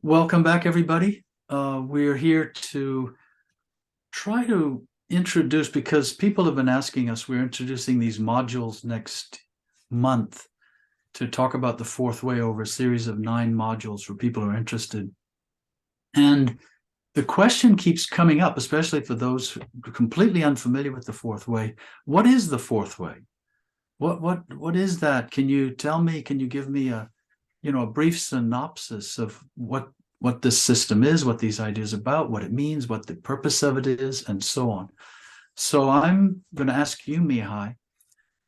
Welcome back, everybody. We're here to try to introduce, because people have been asking us, we're introducing these modules next month to talk about the fourth way over a series of 9 modules for people who are interested. And the question keeps coming up, especially for those who are completely unfamiliar with the fourth way. What is the fourth way? What is that? Can you tell me, can you give me a brief synopsis of what this system is, what these ideas are about, what it means, what the purpose of it is, and so on. So I'm going to ask you, Mihai,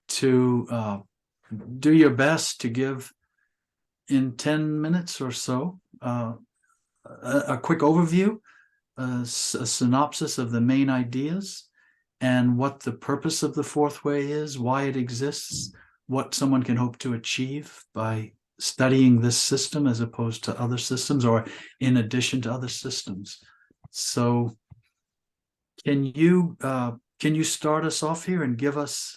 to do your best to give in 10 minutes or so a quick overview, a synopsis of the main ideas and what the purpose of the fourth way is, why it exists, what someone can hope to achieve by studying this system as opposed to other systems or in addition to other systems. So can you start us off here and give us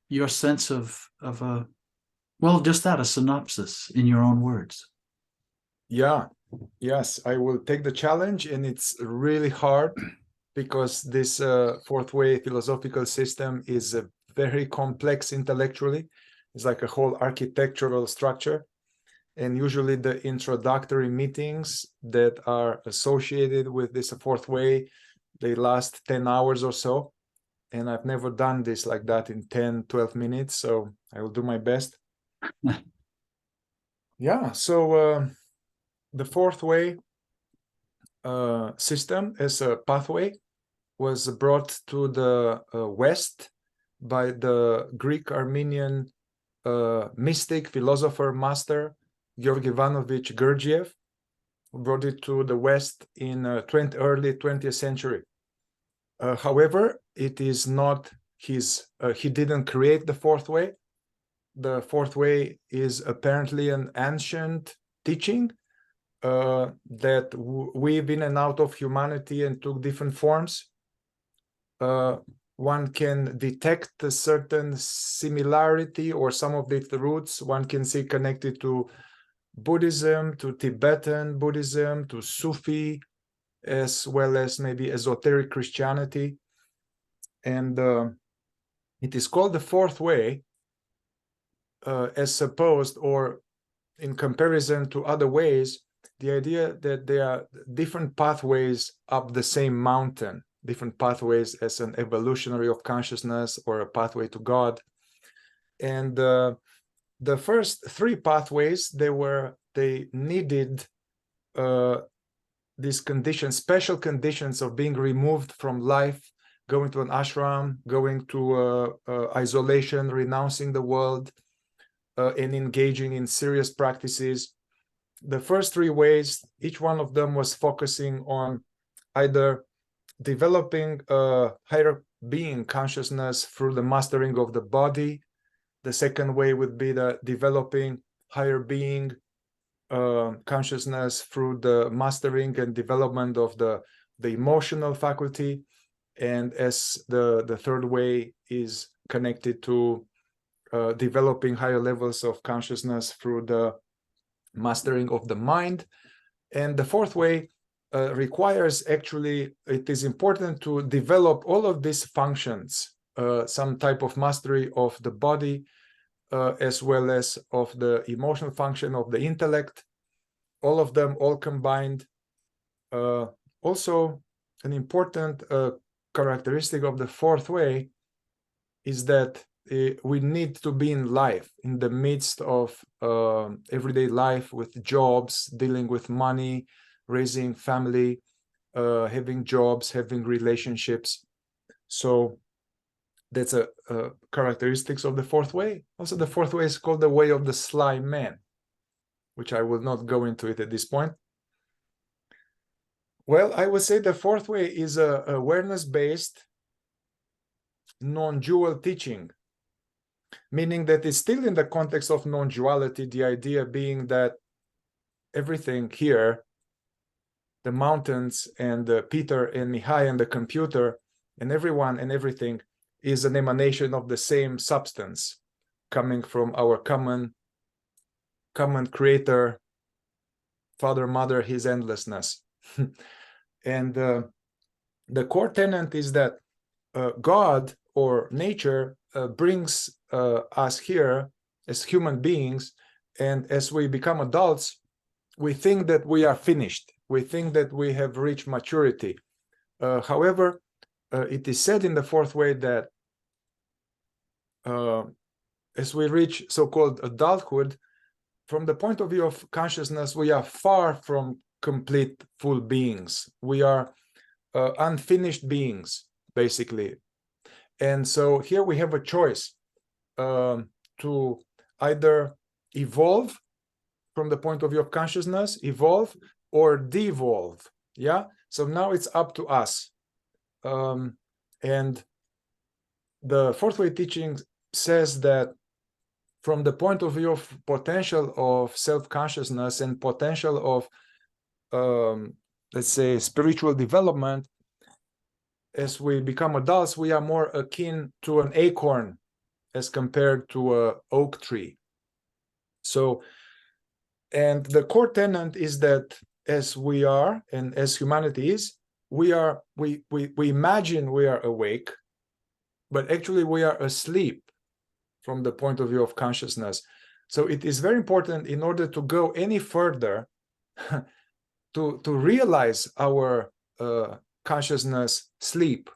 your sense of a, well, just that, a synopsis in your own words? Yes, I will take the challenge, and it's really hard because this fourth way philosophical system is very complex intellectually. It's like a whole architectural structure. And usually the introductory meetings that are associated with this fourth way, they last 10 hours or so. And I've never done this like that in 10, 12 minutes. So I will do my best. So the fourth way system as a pathway was brought to the West by the Greek Armenian mystic, philosopher, master, Georg Ivanovich Gurdjieff, who brought it to the West in early 20th century. However, it is not his, he didn't create the fourth way. The fourth way is apparently an ancient teaching that weave in and out of humanity and took different forms. One can detect a certain similarity or some of its roots. One can see connected to Buddhism, to Tibetan Buddhism, to Sufi, as well as maybe esoteric Christianity. And it is called the fourth way, as opposed or in comparison to other ways, the idea that there are different pathways up the same mountain, different pathways as an evolutionary of consciousness or a pathway to God. And the first 3 pathways, they needed these conditions, special conditions of being removed from life, going to an ashram, going to isolation, renouncing the world, and engaging in serious practices. The first 3 ways, each one of them was focusing on either developing a higher being consciousness through the mastering of the body. The second way would be the developing higher being consciousness through the mastering and development of the emotional faculty. And as the third way is connected to developing higher levels of consciousness through the mastering of the mind. And the fourth way requires, actually, it is important to develop all of these functions, some type of mastery of the body, as well as of the emotional function of the intellect, all of them, all combined. Also, an important characteristic of the fourth way is that we need to be in life, in the midst of everyday life, with jobs, dealing with money, raising family, having jobs, having relationships. So that's a characteristics of the fourth way. Also, the fourth way is called the way of the sly man, which I will not go into it at this point. Well, I would say the fourth way is a awareness-based, non-dual teaching, meaning that it's still in the context of non-duality, the idea being that everything here, the mountains and Peter and Mihai and the computer and everyone and everything, is an emanation of the same substance coming from our common creator father, mother, his endlessness. And the core tenet is that God or nature brings us here as human beings, and as we become adults, we think that we are finished. We think that we have reached maturity. However, it is said in the fourth way that as we reach so-called adulthood, from the point of view of consciousness, we are far from complete full beings. We are unfinished beings, basically. And so here we have a choice to either evolve from the point of view of consciousness, evolve or devolve. Yeah. So now it's up to us. And the fourth way teaching says that from the point of view of potential of self-consciousness and potential of, let's say, spiritual development, as we become adults, we are more akin to an acorn as compared to an oak tree. So, and the core tenet is that as we are, and as humanity is, we imagine we are awake, but actually we are asleep from the point of view of consciousness. So it is very important, in order to go any further, to realize our consciousness sleep,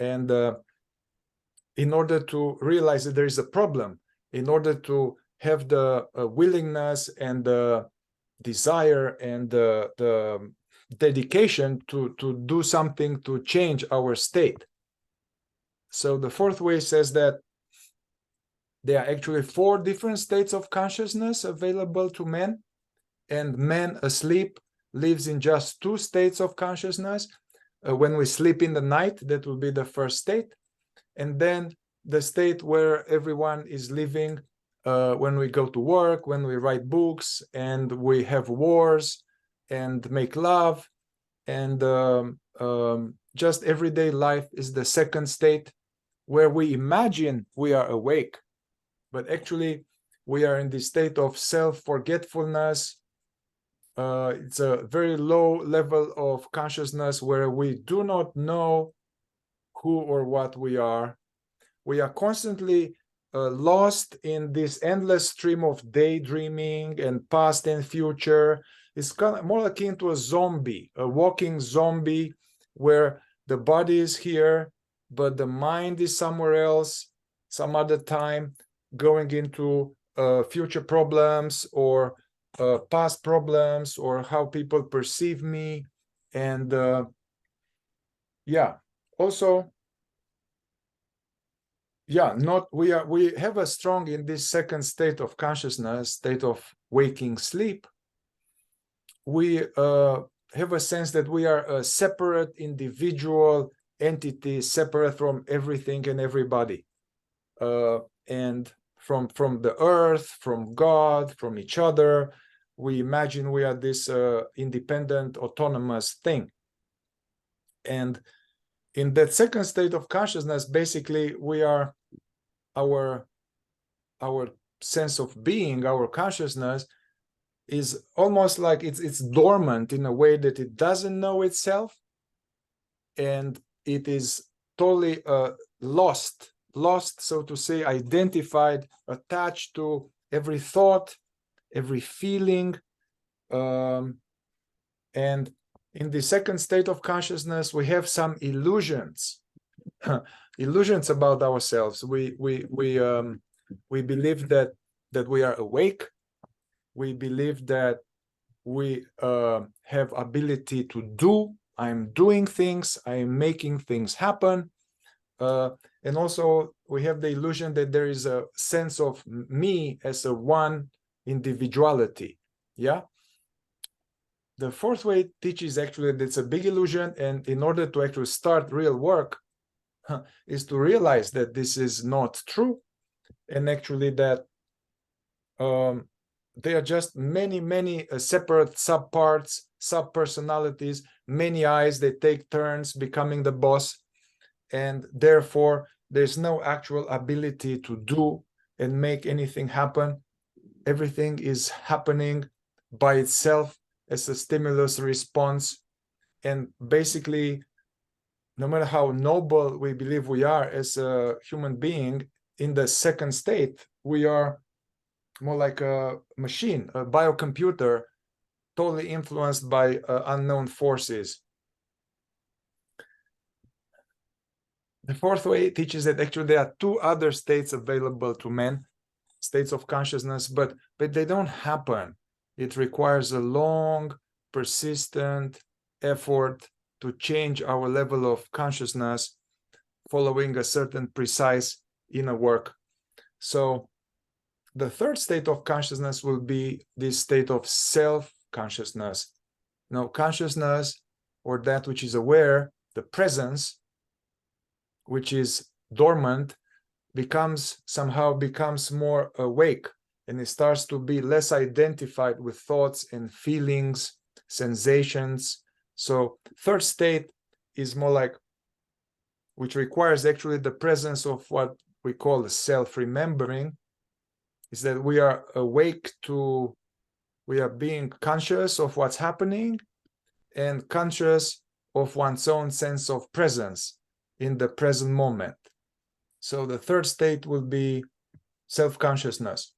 and in order to realize that there is a problem, in order to have the willingness and the desire and the dedication to do something to change our state. So the fourth way says that there are actually 4 different states of consciousness available to men, and man asleep lives in just 2 states of consciousness. When we sleep in the night, that will be the first state, and then the state where everyone is living when we go to work, when we write books, and we have wars and make love, and just everyday life is the second state, where we imagine we are awake, but actually we are in the state of self-forgetfulness. It's a very low level of consciousness where we do not know who or what we are. We are constantly lost in this endless stream of daydreaming and past and future. It's kind of more akin to a zombie, a walking zombie, where the body is here, but the mind is somewhere else, some other time, going into future problems or past problems, or how people perceive me. And yeah, also, yeah, we have a strong, in this second state of consciousness, state of waking sleep, we have a sense that we are a separate individual entity, separate from everything and everybody, and from the earth, from God, from each other. We imagine we are this independent, autonomous thing. And in that second state of consciousness, basically, we are our sense of being, our consciousness, is almost like it's dormant in a way that it doesn't know itself, and it is totally lost, so to say, identified, attached to every thought, every feeling. And in the second state of consciousness, we have some illusions, illusions about ourselves. We believe that we are awake. We believe that we have ability to do. I'm doing things. I'm making things happen. And also, we have the illusion that there is a sense of me as a one individuality. Yeah. The fourth way teaches actually that it's a big illusion, and in order to actually start real work, is to realize that this is not true, and actually that they are just many separate subparts, sub-personalities, many eyes. They take turns becoming the boss, and therefore there's no actual ability to do and make anything happen. Everything is happening by itself as a stimulus response. And basically, no matter how noble we believe we are as a human being, in the second state, we are more like a machine, a biocomputer, totally influenced by unknown forces. The fourth way teaches that actually there are two other states available to men, states of consciousness, but they don't happen. It requires a long, persistent effort to change our level of consciousness following a certain precise inner work. So the third state of consciousness will be this state of self-consciousness. Consciousness, or that which is aware, the presence, which is dormant, somehow becomes more awake, and it starts to be less identified with thoughts and feelings, sensations. So third state is more like, which requires actually the presence of what we call the self-remembering, is that we are awake to, we are being conscious of what's happening and conscious of one's own sense of presence in the present moment. So the third state will be self-consciousness,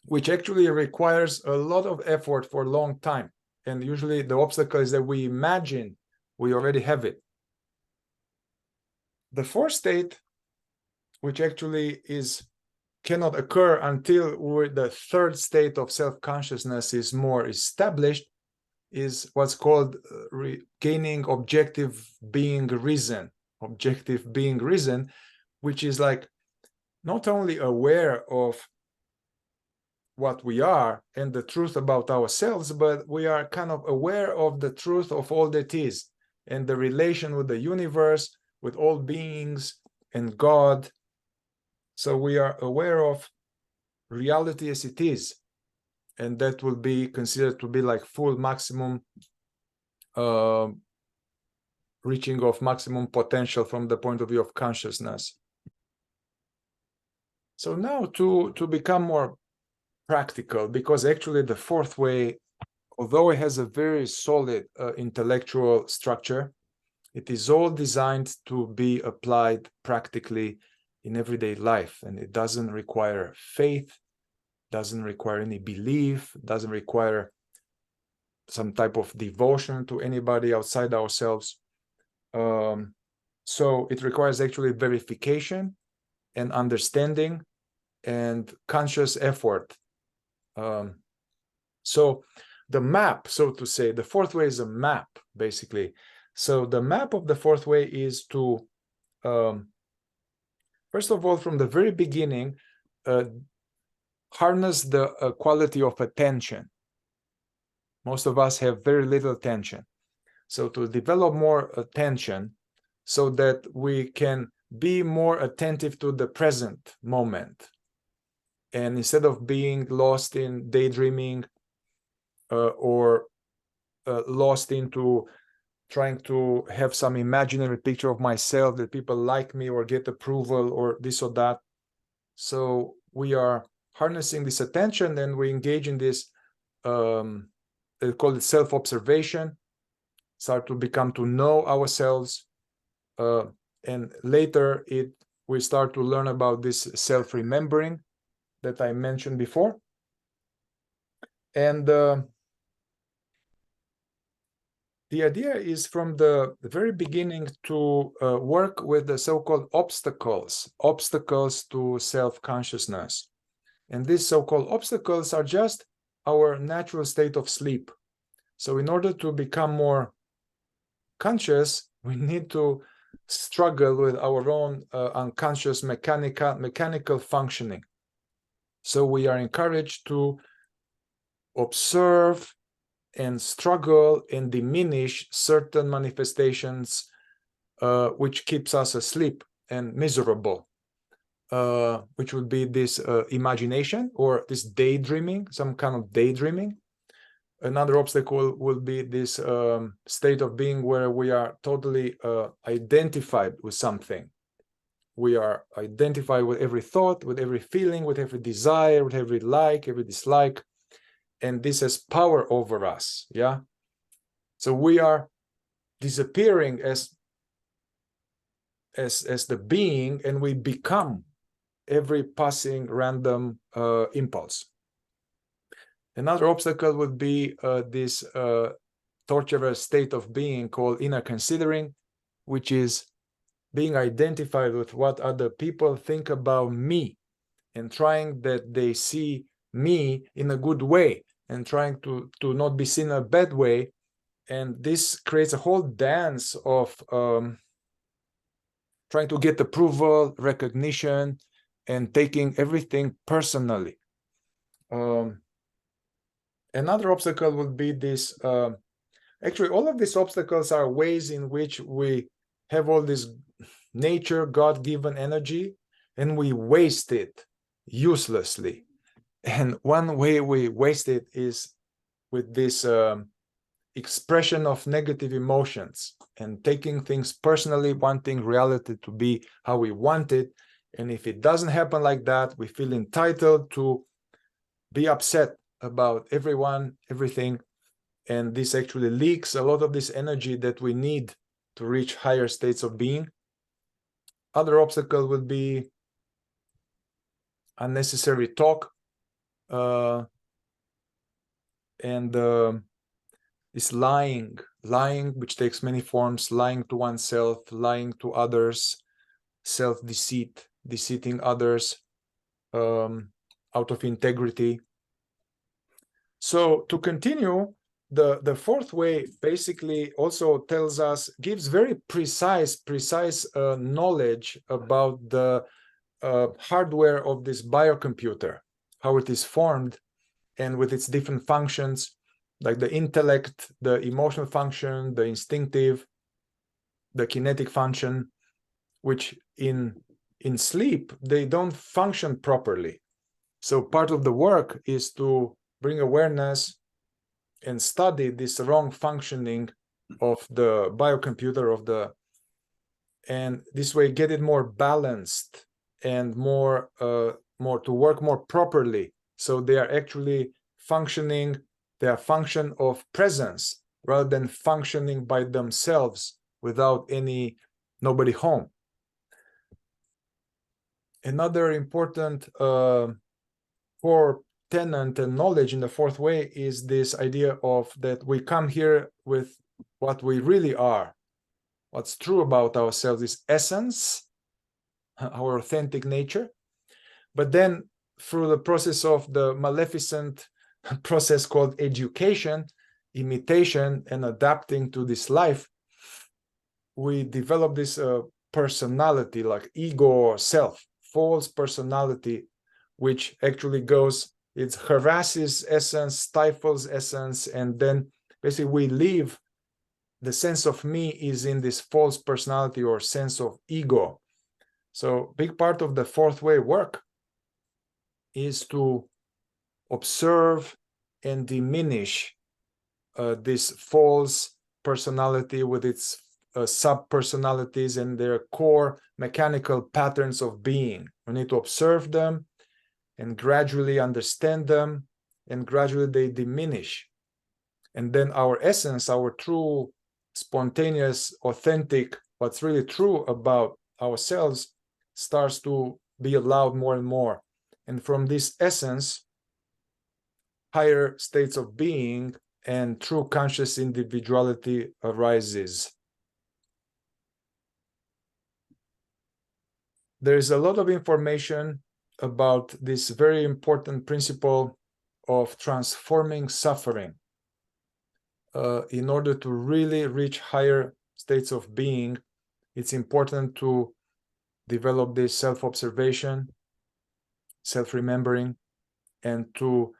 which actually requires a lot of effort for a long time. And usually the obstacle is that we imagine we already have it. The fourth state, which actually cannot occur until the third state of self-consciousness is more established, is what's called gaining objective being reason, which is like not only aware of what we are and the truth about ourselves, but we are kind of aware of the truth of all that is and the relation with the universe, with all beings and God. So we are aware of reality as it is, and that will be considered to be like full maximum reaching of maximum potential from the point of view of consciousness. So now to become more practical, because actually the fourth way, although it has a very solid intellectual structure, it is all designed to be applied practically in everyday life, and it doesn't require faith, doesn't require any belief, doesn't require some type of devotion to anybody outside ourselves. So it requires actually verification and understanding and conscious effort. So the map, so to say, the fourth way is a map, basically. So the map of the fourth way is to, first of all, from the very beginning, harness the quality of attention. Most of us have very little attention. So to develop more attention so that we can be more attentive to the present moment. And instead of being lost in daydreaming or lost into trying to have some imaginary picture of myself that people like me or get approval or this or that. So we are harnessing this attention and we engage in this, they call it self-observation, start to know ourselves. And later we start to learn about this self-remembering that I mentioned before. And the idea is from the very beginning to work with the so-called obstacles to self-consciousness. And these so-called obstacles are just our natural state of sleep. So in order to become more conscious, we need to struggle with our own unconscious mechanical functioning. So we are encouraged to observe and struggle and diminish certain manifestations which keeps us asleep and miserable, which would be this imagination or this daydreaming, some kind of daydreaming. Another obstacle will be this state of being where we are totally identified with something. We are identified with every thought, with every feeling, with every desire, with every like, every dislike. and this has power over us. Yeah. So we are disappearing as the being, and we become every passing random impulse. Another obstacle would be this torturous state of being called inner considering, which is being identified with what other people think about me, and trying that they see me in a good way, and trying to not be seen in a bad way. And this creates a whole dance of trying to get approval, recognition, and taking everything personally. Another obstacle would be this, actually all of these obstacles are ways in which we have all this nature, God-given energy, and we waste it uselessly. And one way we waste it is with this expression of negative emotions and taking things personally, wanting reality to be how we want it. And if it doesn't happen like that, we feel entitled to be upset about everyone, everything. And this actually leaks a lot of this energy that we need to reach higher states of being. Other obstacle would be unnecessary talk, and this lying, which takes many forms: lying to oneself, lying to others, self-deceit, deceiving others out of integrity. So to continue, the fourth way basically also tells us, gives very precise knowledge about the hardware of this biocomputer, how it is formed, and with its different functions, like the intellect, the emotional function, the instinctive, the kinetic function, which in sleep, they don't function properly. So part of the work is to bring awareness and study this wrong functioning of the biocomputer and this way get it more balanced and more to work more properly. So they are actually functioning, they are function of presence rather than functioning by themselves without nobody home. Another important core tenet and knowledge in the fourth way is this idea of that we come here with what we really are, what's true about ourselves, is essence, our authentic nature. But then through the process of the maleficent process called education, imitation, and adapting to this life, we develop this personality, like ego or self, false personality, which actually it harasses essence, stifles essence, and then basically we live, the sense of me is in this false personality or sense of ego. So big part of the fourth way work is to observe and diminish this false personality with its sub-personalities and their core mechanical patterns of being. We need to observe them and gradually understand them, and gradually they diminish. And then our essence, our true, spontaneous, authentic, what's really true about ourselves starts to be allowed more and more. And from this essence, higher states of being and true conscious individuality arises. There is a lot of information about this very important principle of transforming suffering. In order to really reach higher states of being, it's important to develop this self-observation, self-remembering, and to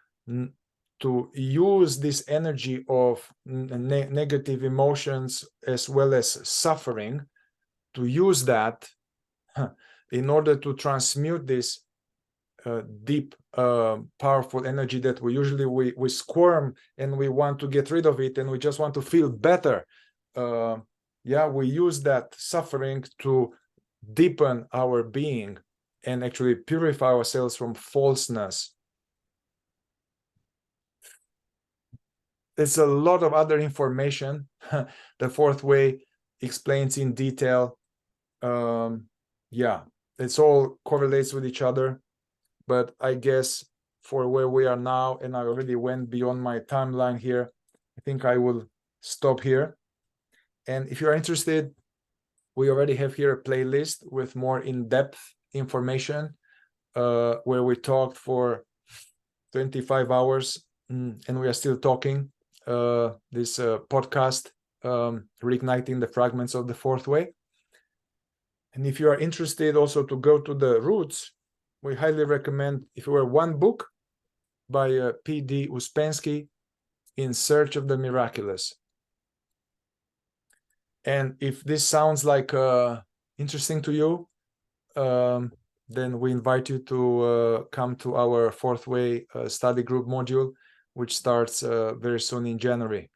use this energy of negative emotions as well as suffering, to use that in order to transmute this deep, powerful energy that we usually we squirm and we want to get rid of it and we just want to feel better. We use that suffering to deepen our being and actually purify ourselves from falseness. there's a lot of other information. The fourth way explains in detail. Yeah, it's all correlates with each other. But I guess for where we are now, and I already went beyond my timeline here, I think I will stop here. And if you are interested, we already have here a playlist with more in-depth information, where we talked for 25 hours, and we are still talking. This podcast, reigniting the fragments of the fourth way. And if you are interested also to go to the roots, we highly recommend, if you were one book by P.D. Ouspensky, In Search of the Miraculous. And if this sounds like interesting to you, then we invite you to come to our fourth way study group module, which starts very soon in January.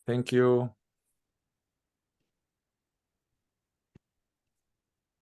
Thank you.